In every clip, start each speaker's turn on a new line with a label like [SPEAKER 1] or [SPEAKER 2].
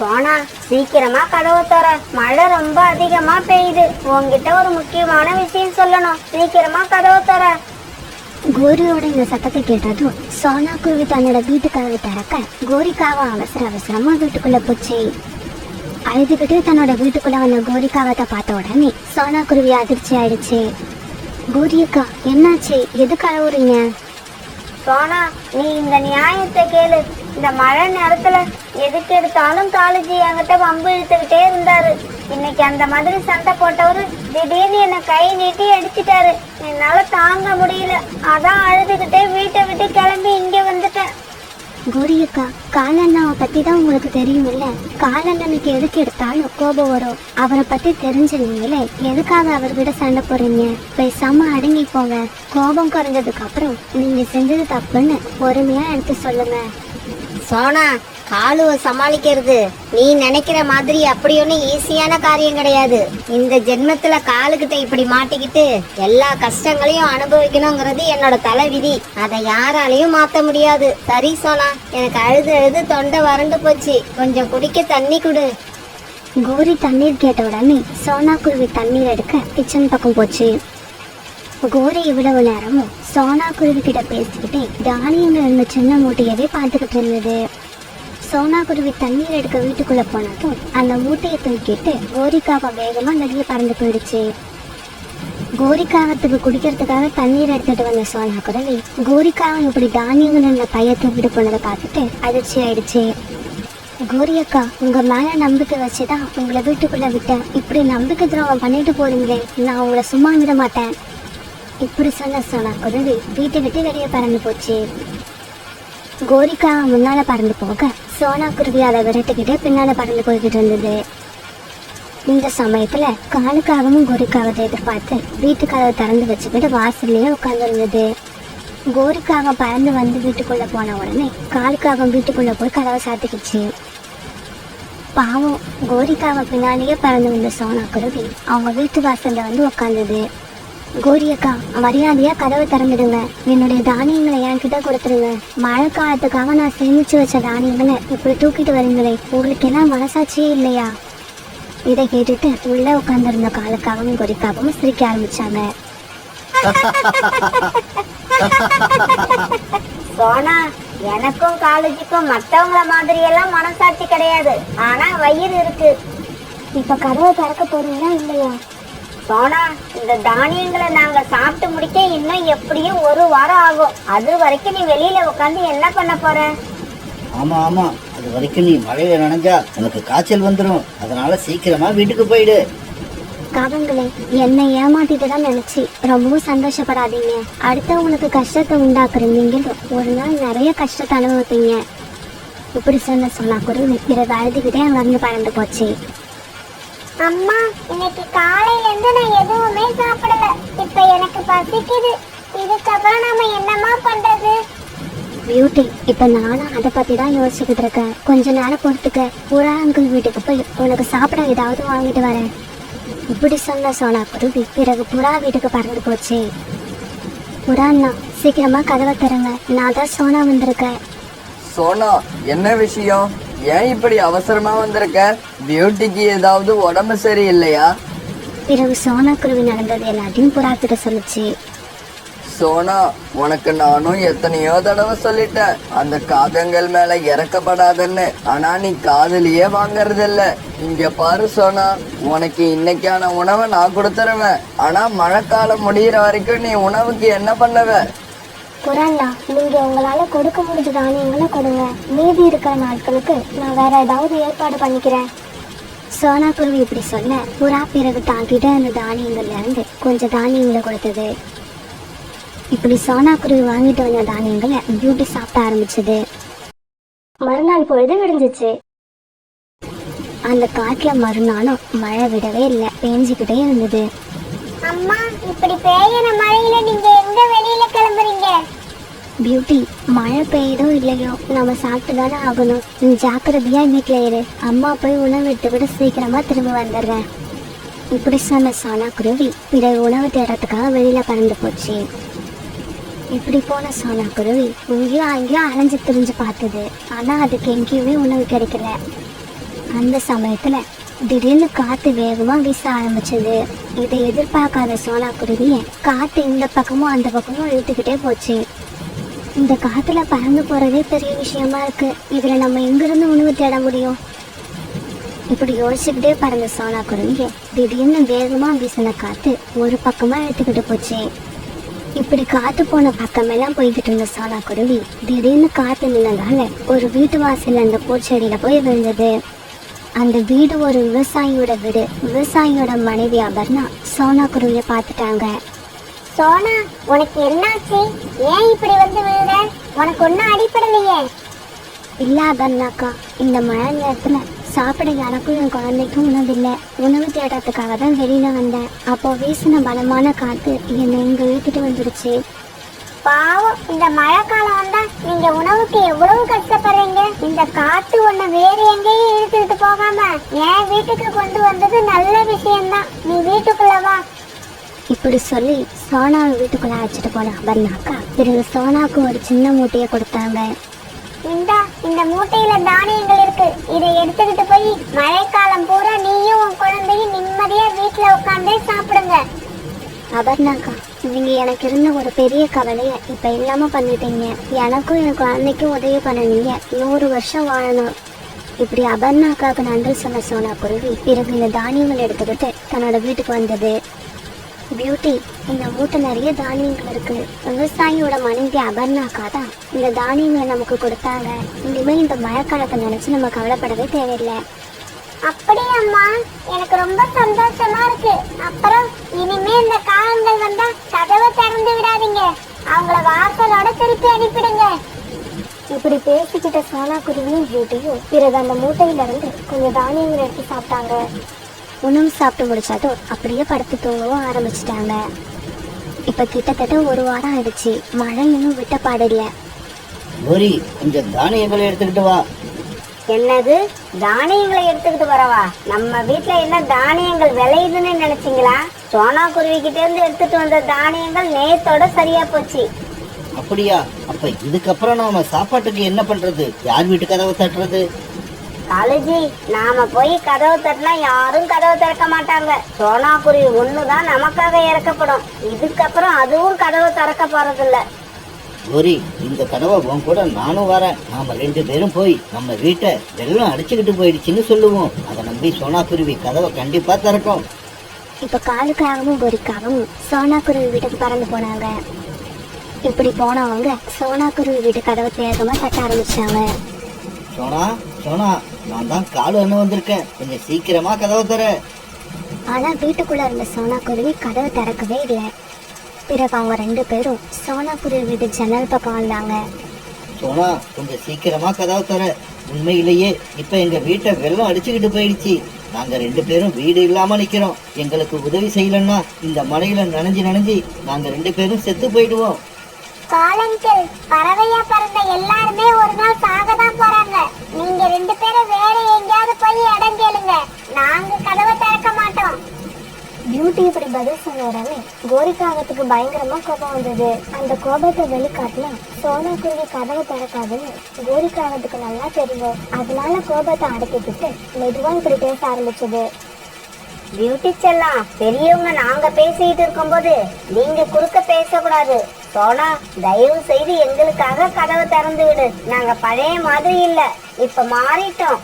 [SPEAKER 1] சோனா, சீக்கிரமா கதவை தர, மழை ரொம்ப அதிகமா பெய்யுது. உன்கிட்ட ஒரு முக்கியமான விஷயம் சொல்லணும், சீக்கிரமா கதவை தர.
[SPEAKER 2] கோரியோட இந்த சத்தத்தை கேட்டதும் சோனா குருவி தன்னோட வீட்டு கதவை திறக்க கோரிக்காவை அவசரமா வீட்டுக்குள்ள போச்சு. அழுதுகிட்டே தன்னோட வீட்டுக்குள்ள வந்த கோரிக்காவத்தை பார்த்த உடனே சோனா குருவி அதிர்ச்சி ஆயிடுச்சு. கோரியக்கா, என்னாச்சு? எதுக்கு அழுவுறீங்க?
[SPEAKER 1] சோனா, நீ இந்த நியாயத்தை கேளு. இந்த மழை நேரத்துல எதுக்கு எடுத்தாலும் காலேஜி என்கிட்ட வம்பு இழுத்துக்கிட்டே இருந்தாரு. இன்னைக்கு அந்த மாதிரி சண்டை போட்டவரு திடீர்னு என்ன கை நீட்டி அடிச்சிட்டாரு. என்னால தாங்க முடியல, அதான் அழுதுகிட்டே வீட்டை விட்டு கிளம்பி இங்க வந்துட்டேன்.
[SPEAKER 2] கோரியக்கா, காலண்ணாவை பத்தி தான் உங்களுக்கு தெரியும் இல்ல? காலண்ணனுக்கு எதுக்கு எடுத்தாலும் கோபம் வரும். அவரை பத்தி தெரிஞ்ச நீங்களே எதுக்காக அவர்கிட்ட சண்டை போறீங்க? பேசாம அடங்கி போங்க. கோபம் குறைஞ்சதுக்கு அப்புறம் நீங்க செஞ்சது தப்புன்னு பொறுமையா எடுத்து சொல்லுங்க.
[SPEAKER 1] சோனா, காலுவை சமாளிக்கிறது நீ நினைக்கிற மாதிரி அப்படி ஒன்றும் ஈஸியான காரியம் கிடையாது. இந்த ஜென்மத்துல காலுக்கிட்ட இப்படி மாட்டிக்கிட்டு எல்லா கஷ்டங்களையும் அனுபவிக்கணுங்கிறது என்னோட தலை விதி. அதை யாராலையும் மாத்த முடியாது. சரி சோனா, எனக்கு அழுது அழுது தொண்டை வறண்டு போச்சு, கொஞ்சம் குடிக்க தண்ணி கொடு.
[SPEAKER 2] கோரி தண்ணீர் கேட்ட உடனே சோனா குருவி தண்ணீர் எடுக்க கிச்சன் பக்கம் போச்சு. கோரி இவ்வளவு நேரமும் சோனா குருவி கிட்ட பேசிக்கிட்டே தானியங்கள் இருந்த சின்ன மூட்டையவே பார்த்துக்கிட்டு இருந்தது. சோனா குருவி தண்ணீர் எடுக்க வீட்டுக்குள்ள போனதும் அந்த மூட்டையை தூக்கிட்டு கோரிக்காவை வேகமா வெளியே பறந்து போயிடுச்சு. கோரிக்காவத்துக்கு குடிக்கிறதுக்காக தண்ணீர் எடுத்துட்டு வந்த சோனா குருவி கோரிக்காவை இப்படி தானியங்கள் இருந்த பைய தூக்கிட்டு போனதை பார்த்துட்டு அதிர்ச்சி ஆயிடுச்சு. கோரியக்கா, உங்க மேல நம்பிக்கை வச்சுதான் உங்களை வீட்டுக்குள்ள விட்டேன். இப்படி நம்பிக்கை துரோகம் பண்ணிட்டு போறீங்களே, நான் உங்களை சும்மா விட மாட்டேன். இப்படி சொன்ன சோனா குருவி வீட்டை விட்டு வெளியே பறந்து போச்சு. கோரிக்காவை முன்னால பறந்து போக சோனா குருவி அதை விரட்டுக்கிட்டே பின்னால பறந்து போய்கிட்டு இருந்தது. இந்த சமயத்துல காலுக்காகவும் கோரிக்காவத்தை எதிர்பார்த்து வீட்டு கதவை திறந்து வச்சுக்கிட்டு வாசல்லையே உட்கார்ந்து இருந்தது. கோரிக்காக பறந்து வந்து வீட்டுக்குள்ள போன உடனே காலுக்காகவும் வீட்டுக்குள்ள போய் கதவை சாத்திக்கிச்சு. பாவம், கோரிக்காவை பின்னாலேயே பறந்து வந்த சோனா குருவி அவங்க வீட்டு வாசல்ல வந்து உட்கார்ந்தது. கோரியக்கா, மரியாதையா கதவை திறந்துடுங்க. என்னுடைய தானியங்களை என்கிட்ட கொடுத்துருங்க. மழை காலத்துக்காக நான் சேமிச்சு வச்ச தானியங்களை இப்படி தூக்கிட்டு வரீங்களே, உங்களுக்கு எல்லாம் மனசாட்சியே இல்லையா? இதை கேட்டுட்டு உள்ள உட்கார்ந்துருந்த காலுக்காகவும் கோரிக்காகவும் சிரிக்க ஆரம்பிச்சாங்க.
[SPEAKER 1] சோனா, எனக்கும் காலேஜுக்கும் மற்றவங்கள மாதிரி எல்லாம் மனசாட்சி கிடையாது, ஆனா வயிறு இருக்கு.
[SPEAKER 2] இப்ப கதவை திறக்க போறீங்களா இல்லையா?
[SPEAKER 1] சோனா, இந்த தானியங்களை நாங்க சாப்பிட்டு முடிக்க இன்னும் எப்படியும் 1 வாரம் ஆகும். அது வரைக்கும் நீ வெளியில உட்காந்து என்ன பண்ண போற?
[SPEAKER 3] ஆமா ஆமா, அது வரைக்கும் நீ மழையில நனைஞ்சா உனக்கு காய்ச்சல் வந்துடும். அதனால சீக்கிரமா வீட்டுக்கு போயிடு.
[SPEAKER 2] காவங்களே, என்னை ஏமாத்திட்டு தான் நினைச்சு ரொம்பவும் சந்தோஷப்படாதீங்க. அடுத்தவங்களுக்கு கஷ்டத்தை உண்டாக்குற நீங்களும் ஒரு நாள் நிறைய கஷ்டத்தை அனுபவிப்பீங்க. இப்படி சொன்ன சோனா குருவி பிறகு அழுதுகிட்டே அங்கிருந்து பறந்து போச்சு.
[SPEAKER 1] அம்மா, இன்னைக்கு காலையில இருந்து நான் எதுவுமே சாப்பிடல. இப்ப எனக்கு பசிக்குது. இதுக்கப்புறம் நாம என்னமா பண்றது?
[SPEAKER 2] பியூட்டி, இப்ப நானும் அதை பத்தி தான் யோசிச்சுக்கிட்டு இருக்கேன். கொஞ்ச நேரம் பொறுத்துக்க, புறா அங்கிள் வீட்டுக்கு போய் உனக்கு சாப்பிட ஏதாவது வாங்கிட்டு வரேன். இப்படி சொன்ன சோனா குருவி பிறகு புறா வீட்டுக்கு பறந்து போச்சு. புறா அண்ணா, சீக்கிரமா கதவை திறங்க, நான் தான் சோனா வந்திருக்கேன்.
[SPEAKER 4] சோனா, என்ன விஷயம்? ஏன் இப்படி அவசரமா வந்திருக்க? பியூட்டிக்கு ஏதாவது உடம்பு சரியில்லையா?
[SPEAKER 2] பிறகு சோனா குருவி நடந்தது எல்லாத்தையும் புறா கிட்ட சொல்லுச்சு.
[SPEAKER 4] சோனா, உனக்கு நானும் எத்தனையோ தடவை சொல்லிட்டேன் அந்த காகங்கள் மேல இறக்கப்படாதன்னு. ஆனா நீ காதலியே வாங்கறது இல்ல. இங்க பாரு சோனா, உனக்கு இன்னைக்கான உணவை நான் கொடுத்துருவேன். ஆனா மழைக்காலம் முடியிற வரைக்கும் நீ உணவுக்கு என்ன பண்ணுவ?
[SPEAKER 2] புறாண்ணா, நீங்க உங்களால கொடுக்க முடிஞ்ச தானியங்களை கொடுங்க. மீதி இருக்கிற நாட்களுக்கு நான் வேற ஏதாவது ஏற்பாடு பண்ணிக்கிறேன். சோனா குருவி இப்படி சொல்ல புறா பிறகு தாங்கிட்ட அந்த தானியங்கள்ல இருந்து கொஞ்சம் தானியங்களை கொடுத்தது. இப்படி சோனா குருவி வாங்கிட்டு வந்த தானியங்களை பியூட்டி சாப்பிட ஆரம்பிச்சது. மறுநாள் பொழுது விடிஞ்சிச்சு. அந்த காட்டுல மறுநாளும் மழை விடவே இல்லை, பெஞ்சுக்கிட்டே இருந்தது.
[SPEAKER 1] அம்மா, இப்படி பெய்யற மழையில நீங்க எங்க வெளியில கிளம்புறீங்க?
[SPEAKER 2] பியூட்டி, மழை பெய்யுதோ இல்லையோ நம்ம சாப்பிட்டு தானே ஆகணும். நீ ஜாக்கிரதையா வீட்டுல இரு. அம்மா போய் உணவு எடுத்துக்கிட்டு சீக்கிரமா திரும்ப வந்துடுறேன். இப்படி சொன்ன சோனா குருவி பிறகு உணவு தேடுறதுக்காக வெளியில பறந்து போச்சு. இப்படி போன சோனா குருவி இங்கேயும் அங்கேயும் அலைஞ்சு திரிஞ்சு பார்த்தது. ஆனா அதுக்கு எங்கேயுமே உணவு கிடைக்கல. அந்த சமயத்துல திடீர்னு காத்து வேகமா வீச ஆரம்பிச்சது. இதை எதிர்பார்க்காத சோனா குருவிய காத்து இந்த பக்கமும் அந்த பக்கமும் இழுத்துக்கிட்டே போச்சு. இந்த காத்துல பறந்து போறதே பெரிய விஷயமா இருக்கு, இதுல நம்ம எங்கிருந்து உணவு தேட முடியும்? இப்படி யோசிச்சுக்கிட்டே பறந்த சோனா குருவிய திடீர்னு வேகமா வீசின காத்து ஒரு பக்கமா இழுத்துக்கிட்டு போச்சு. இப்படி காத்து போன பக்கமெல்லாம் போய்கிட்டு இருந்த சோனா குருவி திடீர்னு காத்து நின்னதால ஒரு வீட்டு வாசல்ல அந்த பூச்செடியில போய் விழுந்தது. அந்த வீடு ஒரு விவசாயியோட வீடு. விவசாயியோட மனைவி அபர்ணா சோனா குருவிய பார்த்துட்டாங்க.
[SPEAKER 1] சோனா, உனக்கு என்னாச்சு? ஏன் இப்படி வந்து விழுற? உனக்கு ஒன்னும் அடிப்படலையே.
[SPEAKER 2] இல்ல அபர்ணாக்கா, இந்த மழை நேரத்துல சாப்பிட எனக்கும் என் குழந்தைக்கும் உணவில்லை. உணவு தேடுறதுக்காக தான் வெளியில வந்தேன். அப்போ வீசின பலமான காத்து என்னை இங்க இழுத்துட்டு வந்துடுச்சு.
[SPEAKER 1] பாவம், இந்த மழை காலம் வந்தா நீங்க உணவுக்கு எவ்வளவு கஷ்டப்படுறீங்க. இந்த காத்து உன்னை வேற எங்கேயும் இழுத்துட்டு போகாம என் வீட்டுக்கு கொண்டு வந்தது நல்ல விஷயம்தான். நீ வீட்டுக்குள்ள வா.
[SPEAKER 2] இப்படி சொல்லி சோனாவை வீட்டுக்குள்ள அழைச்சிட்டு போன அபர்ணாக்கா பிறகு சோனாவுக்கு ஒரு சின்ன மூட்டையை கொடுத்தாங்க.
[SPEAKER 1] இந்த மூட்டையில தானியங்கள் இருக்கு. இதை எடுத்துக்கிட்டு போய் மழைக்காலம் பூரா நீயும் உன் குழந்தையும் நிம்மதியா வீட்டுல உட்காந்தே சாப்பிடுங்க.
[SPEAKER 2] அபர்ணாக்கா, நீங்க எனக்கு இருந்த ஒரு பெரிய கவலைய இப்ப இல்லாம பண்ணிட்டீங்க. எனக்கும் என் குழந்தைக்கும் உதவி பண்ணுவீங்க. 100 வருஷம் வாழணும். இப்படி அபர்ணாக்காவுக்கு நன்றி சொன்ன சோனா குருவி பிறகு இந்த தானியங்கள் எடுத்துக்கிட்டு தன்னோட வீட்டுக்கு வந்தது. பியூட்டி, இந்த மூட்டை நிறைய தானியங்கள் இருக்கு. விவசாயியோட மனைவி அபர்ணாக்கா தான் இந்த தானியங்களை நமக்கு கொடுத்தாங்க. இனிமேல் இந்த மழைக்காலத்தை நினைச்சு நம்ம கவலைப்படவே தேவையில்லை.
[SPEAKER 1] அப்படி அம்மா, எனக்கு ரொம்ப சந்தோஷமா இருக்கு. அப்புறம் இனிமே இந்த காலங்கள் வந்தா கதவை திறந்து விடாதீங்க. அவங்கள வாசலோட திருப்பி அனுப்பிடுங்க.
[SPEAKER 2] இப்படி பேசிக்கிட்ட சோனா குருவியும் பியூட்டியும் பிறகு அந்த மூட்டையில இருந்து கொஞ்சம் தானியங்கள் எடுத்து சாப்பிட்டாங்க. உணவு சாப்பிட்டு முடிச்சாட்டும் அப்படியே படுத்து தூங்கவும் ஆரம்பிச்சிட்டாங்க. இப்ப கிட்டத்தட்ட 1 வாரம் ஆயிடுச்சு. மழை இன்னும் விட்ட பாடில்ல.
[SPEAKER 3] கோரி, கொஞ்சம் தானியங்களை எடுத்துக்கிட்டு வா.
[SPEAKER 1] என்னது, தானியங்களை எடுத்துக்கிட்டு வரவா? நம்ம வீட்டுல என்ன தானியங்கள் விளையுதுன்னு நினைச்சீங்களா? சோனா குருவி கிட்ட இருந்து எடுத்துட்டு வந்த தானியங்கள் நேத்தோட சரியா போச்சு.
[SPEAKER 3] அப்படியா? அப்ப இதுக்கப்புறம் நாம சாப்பாட்டுக்கு என்ன பண்றது? யார் வீட்டு கதவை தட்டுறது?
[SPEAKER 1] காலேஜி, நாம போய் கதவு தட்டினா யாரும் கதவு திறக்க மாட்டாங்க. சோனா குருவி ஒண்ணுதான் நமக்காக இறக்கப்படும். இதுக்கப்புறம் அதுவும் கதவு திறக்க போறதில்ல.
[SPEAKER 3] கோரி, இந்த கதவை உன் கூட நானும் வரேன். நாம 2 பேரும் போய் நம்ம வீட்டை வெள்ளம் அடிச்சுக்கிட்டு போயிடுச்சுன்னு சொல்லுவோம். அதை நம்பி சோனா குருவி கதவை கண்டிப்பா திறக்கும்.
[SPEAKER 2] இப்ப காலுக்காகவும் கோரிக்காகவும் சோனா குருவி வீட்டுக்கு பறந்து போனாங்க. இப்படி போனவங்க சோனா குருவி வீட்டு கதவை வேகமா தட்ட ஆரம்பிச்சாங்க.
[SPEAKER 3] சோனா, சோனா, நான் தான் காலு அண்ணன் வந்திருக்கேன். கொஞ்சம் சீக்கிரமா கதவை தர.
[SPEAKER 2] ஆனா வீட்டுக்குள்ள இருந்த சோனா குருவி கதவை திறக்கவே இல்லை. பிறகு அவங்க 2 பேரும் சோனா குருவி வீட்டு ஜன்னல் பக்கம் வந்தாங்க.
[SPEAKER 3] சோனா, கொஞ்சம் சீக்கிரமா கதவை தர. உண்மையிலேயே இப்ப எங்க வீட்டை வெள்ளம் அடிச்சுக்கிட்டு போயிடுச்சு. நாங்க 2 பேரும் வீடு இல்லாம நிக்கிறோம். எங்களுக்கு உதவி செய்யலன்னா இந்த மழையில நனைஞ்சு நாங்க 2 பேரும் செத்து போயிடுவோம்.
[SPEAKER 1] காலங்கள் பறவையா பறந்த எல்லாருமே ஒரு நாள் சாகதான் போறாங்க. நீங்க 2 பேரும் வேற எங்கேயாவது போய் இடம் கேளுங்க. நாங்க கதவை திறக்க மாட்டோம்.
[SPEAKER 2] பியூட்டி இப்படி பதில் சொன்ன உடனே கோரிக்காகத்துக்கு பயங்கரமா கோபம் வந்தது. அந்த கோபத்தை வெளிக்காட்டினா சோனா குருவி கதவை திறக்காதுன்னு கோரிக்காகத்துக்கு நல்லா தெரியும். அதனால கோபத்தை அடக்கிக்கிட்டு மெதுவா இப்படி பேச ஆரம்பிச்சது.
[SPEAKER 1] பியூட்டி செல்லாம், பெரியவங்க நாங்க பேசிட்டு இருக்கும்போது நீங்க குறுக்க பேசக்கூடாது. சோனா, தயவு செய்து எங்களுக்காக கதவை திறந்து விடு. நாங்க பழைய மாதிரி இல்ல, இப்ப மாறிட்டோம்.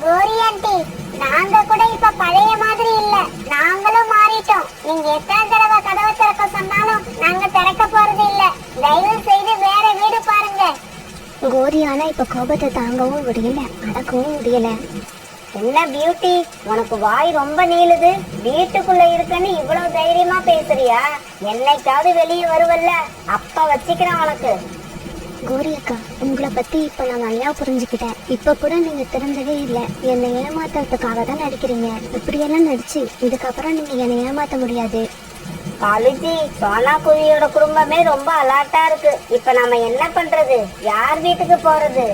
[SPEAKER 1] கோரி ஆண்டி, நாங்க கூட இப்ப பழைய மாதிரி இல்ல, நாங்களும் மாறிட்டோம். நீங்க எத்தனை தடவை கதவை திறக்க சொன்னாலும் நாங்க திறக்க போறது இல்ல. தயவு செய்து வேற வீடு பாருங்க.
[SPEAKER 2] கோரி ஆனா இப்ப கோபத்தை தாங்கவும் முடியல, அடக்கவும் முடியல.
[SPEAKER 1] என்ன பியூட்டி, உனக்கு வாய் ரொம்ப நீளுது. வீட்டுக்குள்ள இருக்கன்னு இவ்வளவு தைரியமா பேசுறியா? என்னைக்காவது வெளியே வருவல்ல, அப்ப வச்சுக்கிறேன் உனக்கு.
[SPEAKER 2] கோரி அக்கா, உங்களை பத்தி இப்ப நான் நல்லா புரிஞ்சுக்கிட்டேன். இப்ப கூட நீங்க திறந்ததே இல்லை. என்னை ஏமாத்துறதுக்காக தான் நடிக்கிறீங்க. இப்படியெல்லாம் நடிச்சு இதுக்கப்புறம் நீங்க என்னை ஏமாத்த முடியாது.
[SPEAKER 1] காலேஜி, சோனா குருவியோட குடும்பமே ரொம்ப அலர்ட்டா இருக்கு. இப்ப நாம என்ன பண்றது? யார் வீட்டுக்கு போறது?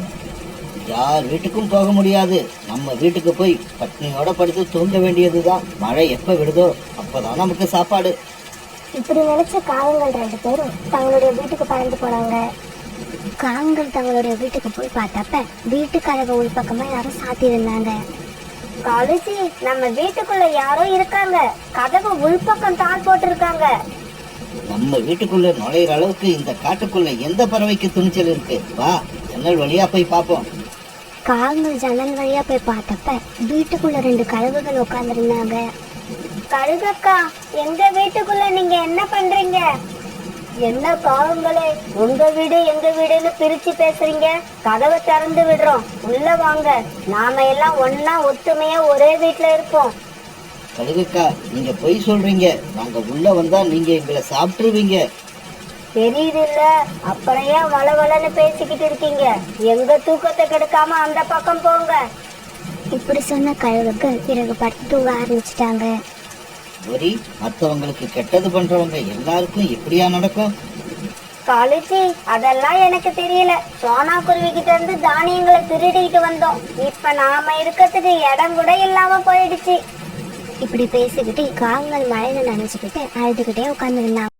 [SPEAKER 3] யார் வீட்டுக்கும் போக முடியாது. நம்ம வீட்டுக்கு போய் பட்னியோட படுத்து தூங்க வேண்டியதுதான். மழை எப்ப விடுதோ அப்பதான் நமக்கு சாப்பாடு.
[SPEAKER 2] இப்படி நினைச்ச காகங்கள் 2 பேரும் தங்களுடைய வீட்டுக்கு பறந்து போனாங்க. காகங்கள் தங்களுடைய வீட்டுக்கு போய் பார்த்தப்ப வீட்டு கதவை உள்பக்கமா யாரும் சாத்தி இருந்தாங்க.
[SPEAKER 1] காலுஜி, நம்ம வீட்டுக்குள்ள யாரோ இருக்காங்க. கதவு உள்பக்கம் தாள் போட்டிருக்காங்க.
[SPEAKER 3] நம்ம வீட்டுக்குள்ள நுழையிற அளவுக்கு இந்த காட்டுக்குள்ள எந்த பறவைக்கு துணிச்சல் இருக்கு? வா, ஜன்னல் வழியா போய் பார்ப்போம்.
[SPEAKER 2] காகங்கள் ஜன்னல் வழியா போய் பார்த்தப்ப வீட்டுக்குள்ள 2 கழுகுகள் உட்காந்துருந்தாங்க.
[SPEAKER 1] கழுகக்கா, எங்க வீட்டுக்குள்ள நீங்க என்ன பண்றீங்க? என்ன காகங்களே, உங்க வீடு எங்க வீடுன்னு பிரிச்சு பேசுறீங்க? கதவை திறந்து விடுறோம், உள்ள வாங்க. நாம எல்லாம் ஒன்னா ஒத்துமையா ஒரே வீட்டுல இருப்போம்.
[SPEAKER 3] கழுகுக்கா, நீங்க பொய் சொல்றீங்க. நாங்க உள்ள வந்தா நீங்க எங்களை சாப்பிட்டுருவீங்க.
[SPEAKER 1] தெரியுது இல்ல, அப்புறம் ஏன் வளவளன்னு பேசிக்கிட்டு இருக்கீங்க? எங்க தூக்கத்தை கெடுக்காம அந்த பக்கம் போங்க.
[SPEAKER 2] இப்படி சொன்ன கழுகுகள் பிறகு படுத்து தூங்க ஆரம்பிச்சிட்டாங்க.
[SPEAKER 3] ஒரி, மற்றவங்களுக்கு கெட்டது பண்றவங்க எல்லாருக்கும் எப்படியா நடக்கும்?
[SPEAKER 1] காலுஜி, அதெல்லாம் எனக்கு தெரியல. சோனா குருவி கிட்ட இருந்து தானியங்களை திருடிட்டு வந்தோம். இப்ப நாம இருக்கிறதுக்கு இடம் கூட இல்லாம போயிடுச்சு.
[SPEAKER 2] இப்படி பேசிக்கிட்டு காகங்கள் மழையில நனைஞ்சுக்கிட்டு அழுதுகிட்டே உட்காந்துருந்தாங்க.